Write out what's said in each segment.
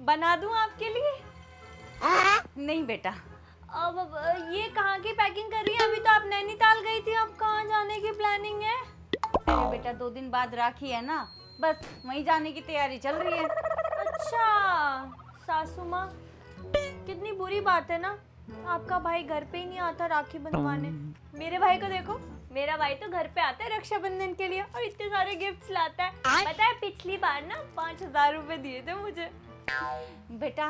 बना दूं आपके लिए? नहीं बेटा। अब ये कहाँ की पैकिंग कर रही है? अभी तो आप नैनीताल गई थी, अब कहाँ जाने की प्लानिंग है? अरे बेटा 2 दिन बाद राखी है ना, बस वहीं जाने की तैयारी चल रही है। अच्छा सासू माँ, कितनी बुरी बात है ना, आपका भाई घर पे ही नहीं आता राखी बंधवाने। मेरे भाई को देखो, मेरा भाई तो घर पे आता है रक्षाबंधन के लिए और इतने सारे गिफ्ट्स लाता है। पता है पिछली बार ना 5,000 रुपए दिए थे मुझे। बेटा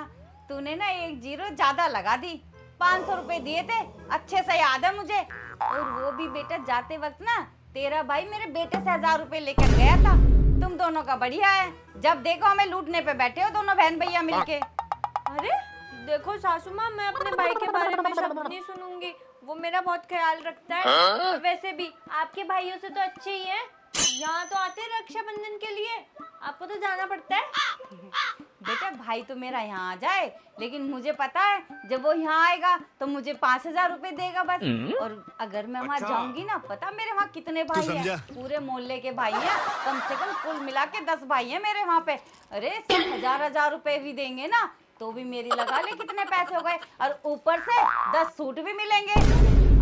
तूने ना 1 जीरो ज्यादा लगा दी, 500 रुपए दिए थे, अच्छे से याद है मुझे। और वो भी बेटा जाते वक्त ना तेरा भाई मेरे बेटे से 1000 रुपए लेकर गया था। तुम दोनों का बढ़िया है, जब देखो हमें लूटने पे बैठे हो दोनों बहन भैया मिलके। अरे देखो सासू माँ, मैं अपने भाई के बारे में शब्द नहीं सुनूंगी, वो मेरा बहुत ख्याल रखता है। और वैसे भी आपके भाइयों से तो अच्छे ही हैं, यहाँ तो आते हैं रक्षाबंधन के लिए, आपको तो जाना पड़ता है। बेटा भाई तो मेरा यहाँ आ जाए, लेकिन मुझे पता है जब वो यहाँ आएगा तो मुझे 5000 रुपए देगा बस। और अगर मैं वहाँ जाऊंगी ना, पता मेरे वहाँ कितने भाई हैं? पूरे मोहल्ले के भाई हैं, कम से कम कुल मिला के 10 भाई हैं मेरे वहाँ पे। अरे सब 1000 रुपए भी देंगे ना तो भी मेरी लगा ले कितने पैसे हो गए, और ऊपर से 10 सूट भी मिलेंगे।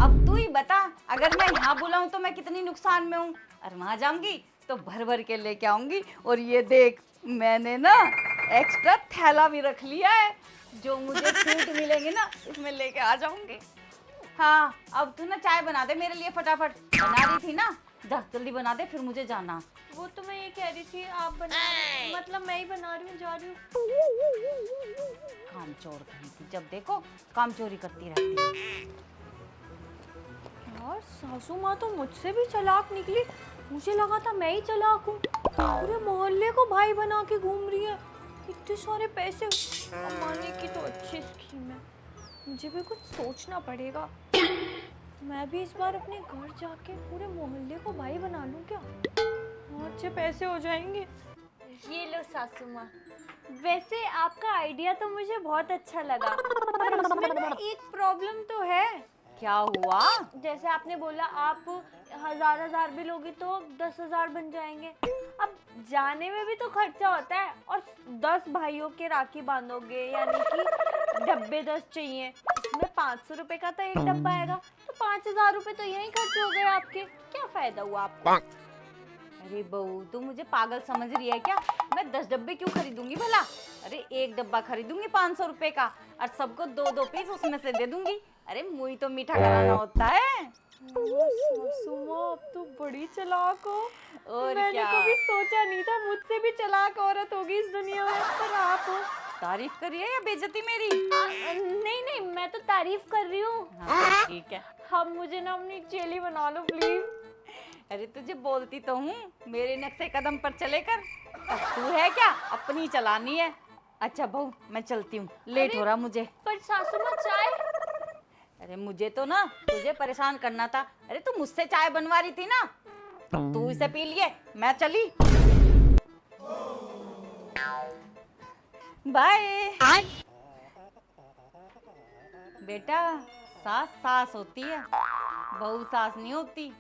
अब तू ही बता, अगर मैं यहाँ बुलाऊं तो मैं कितनी नुकसान में हूँ, और वहाँ जाऊंगी तो भर भर के लेके आऊंगी। और ये देख मैंने ना एक्स्ट्रा थैला भी रख लिया है, जो मुझे सूट मिलेंगे ना इसमें लेके आ जाऊंगी। हाँ अब तू ना चाय बना दे मेरे लिए फटाफट, बना रही थी ना, जा जल्दी बना दे फिर मुझे जाना। वो तो मैं ये कह रही थी, आप बना, मतलब मैं ही बना रही हूँ, जा रही हूँ। काम चोर कहीं थी, जब देखो काम चोरी करती रहती है। यार सासू माँ तो मुझसे भी चालाक निकली, मुझे लगा था मैं ही चालाक हूँ। पूरे मोहल्ले को भाई बना के घूम रही है, इतने सारे पैसे कमाने की तो अच्छी स्कीम है, मुझे भी कुछ सोचना पड़ेगा। मैं भी इस बार अपने घर जाके पूरे मोहल्ले को भाई बना लूँ क्या, बहुत अच्छे पैसे हो जाएंगे। ये लो सासू माँ, वैसे आपका आइडिया तो मुझे बहुत अच्छा लगा, पर उसमें ना एक प्रॉब्लम तो है। क्या हुआ? जैसे आपने बोला आप 1000 भी लोगी तो 10,000 बन जाएंगे। अब जाने में भी तो खर्चा होता है, और 10 भाइयों के राखी बांधोगे यानी कि डब्बे 10 चाहिए, इसमें 500 रुपए का तो एक डब्बा आएगा, तो 5,000 रुपए तो यहीं खर्च हो गए आपके, क्या फायदा हुआ आपको? अरे बहू तू मुझे पागल समझ रही है क्या? मैं 10 डब्बे क्यों खरीदूंगी भला? अरे एक डब्बा खरीदूंगी 500 रुपए का, और सबको 2-2 पीस उसमें से दे दूंगी। अरे मुझे तो मीठा कराना होता है। सासू माँ आप तो बड़ी चालाक हो, और मैंने क्या? कभी सोचा नहीं था मुझसे भी चालाक औरत होगी इस दुनिया में, पर आप हो। तारीफ करिए या बेइज्जती मेरी? नहीं नहीं, मैं तो तारीफ कर रही हूँ। हाँ, ठीक है। अब मुझे ना अपनी चेली बना लो प्लीज। अरे तुझे बोलती तो हूँ मेरे नक्शे कदम पर चले कर, अब तू है क्या अपनी चलानी है। अच्छा बहू मैं चलती हूँ, लेट हो रहा मुझे। पर सासू माँ चाय? अरे मुझे तो ना तुझे परेशान करना था। अरे तू मुझसे चाय बनवा रही थी ना, तू इसे पी लिए, मैं चली। बाय। बेटा सास सास होती है, बहू सास नहीं होती।